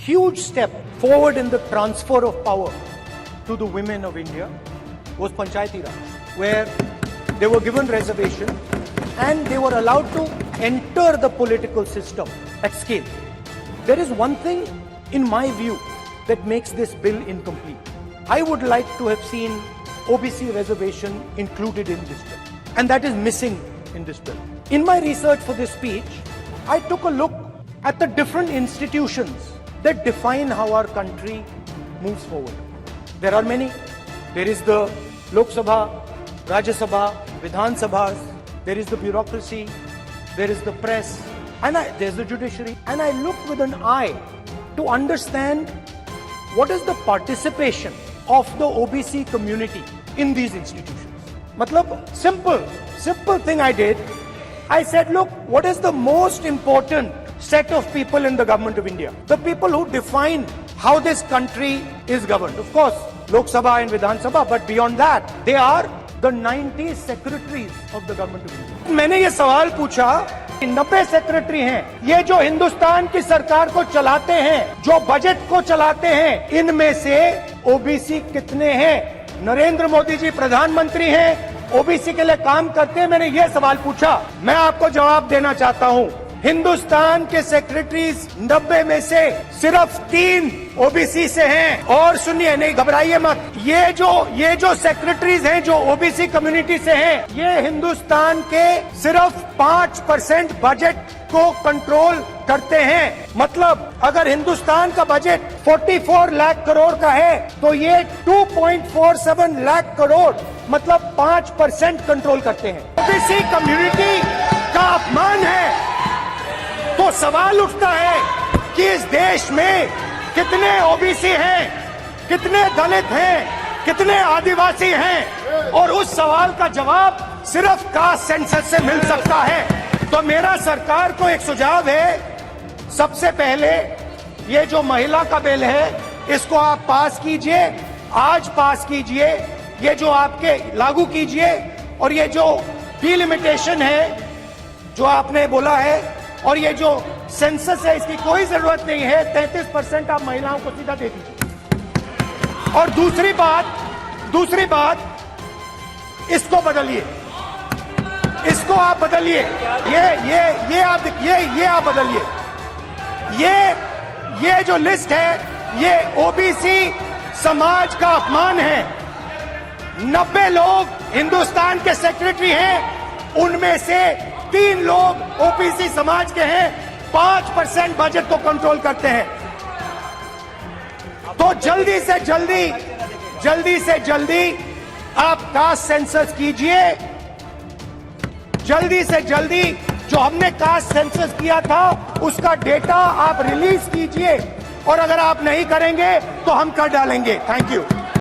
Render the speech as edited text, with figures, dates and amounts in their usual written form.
huge step forward in the transfer of power to the women of India was Panchayati Raj, where they were given reservation and they were allowed to enter the political system at scale. There is one thing, in my view, that makes this bill incomplete. I would like to have seen OBC reservation included in this bill, and that is missing in this bill. In my research for this speech, I took a look at the different institutions that define how our country moves forward. There are many. There is the Lok Sabha, Rajya Sabha, Vidhan Sabhas, there is the bureaucracy, there is the press, and there's the judiciary. And I looked with an eye to understand what is the participation of the OBC community in these institutions. Matlab, simple thing I did. I said, look, what is the most important set of people in the government of India? The people who define how this country is governed. Of course, Lok Sabha and Vidhan Sabha, but beyond that, they are the 90 secretaries of the government of India. मैंने ये सवाल पूछा, 90 secretary हैं, ये जो हिंदुस्तान की सरकार को चलाते हैं, जो बजट को चलाते हैं, इनमें से ओबीसी कितने हैं? नरेंद्र मोदी जी प्रधानमंत्री हैं, ओबीसी के लिए काम करते हैं। मैंने ये सवाल पूछा, मैं आपको जवाब देना चाहता हूं। हिंदुस्तान के सेक्रेटरीज 90 में से सिर्फ 3 ओबीसी से हैं। और सुनिए, नहीं घबराइए मत, ये जो सेक्रेटरीज हैं जो ओबीसी कम्युनिटी से हैं, ये हिंदुस्तान के सिर्फ 5% बजट को कंट्रोल करते हैं। मतलब अगर हिंदुस्तान का बजट 44 लाख करोड़ का है तो ये 2.47 लाख करोड़ मतलब 5% कंट्रोल करते हैं। ओबीसी कम्युनिटी का अपमान है। तो सवाल उठता है कि इस देश में कितने ओबीसी हैं, कितने दलित हैं, कितने आदिवासी हैं, और उस सवाल का जवाब सिर्फ कास्ट सेंसस से मिल सकता है। तो मेरा सरकार को एक सुझाव है, सबसे पहले ये जो महिला का बिल है, इसको आप पास कीजिए, आज पास कीजिए, ये जो आपके लागू कीजिए, और ये जो डिलिमिटेशन है जो आपने बोला है, और ये जो सेंसस है, इसकी कोई जरूरत नहीं है। 33% आप महिलाओं को सीधा दे दीजिए। और दूसरी बात, इसको बदलिए, इसको आप बदलिए, ये आप बदलिए। ये जो लिस्ट है, ये ओबीसी समाज का अपमान है। 90 लोग हिंदुस्तान के सेक्रेटरी हैं, उनमें से 3 लोग ओबीसी समाज के हैं, 5% बजट को कंट्रोल करते हैं। तो जल्दी से जल्दी आप कास्ट सेंसस कीजिए, जल्दी से जल्दी जो हमने कास्ट सेंसस किया था उसका डेटा आप रिलीज कीजिए, और अगर आप नहीं करेंगे तो हम कर डालेंगे। Thank you.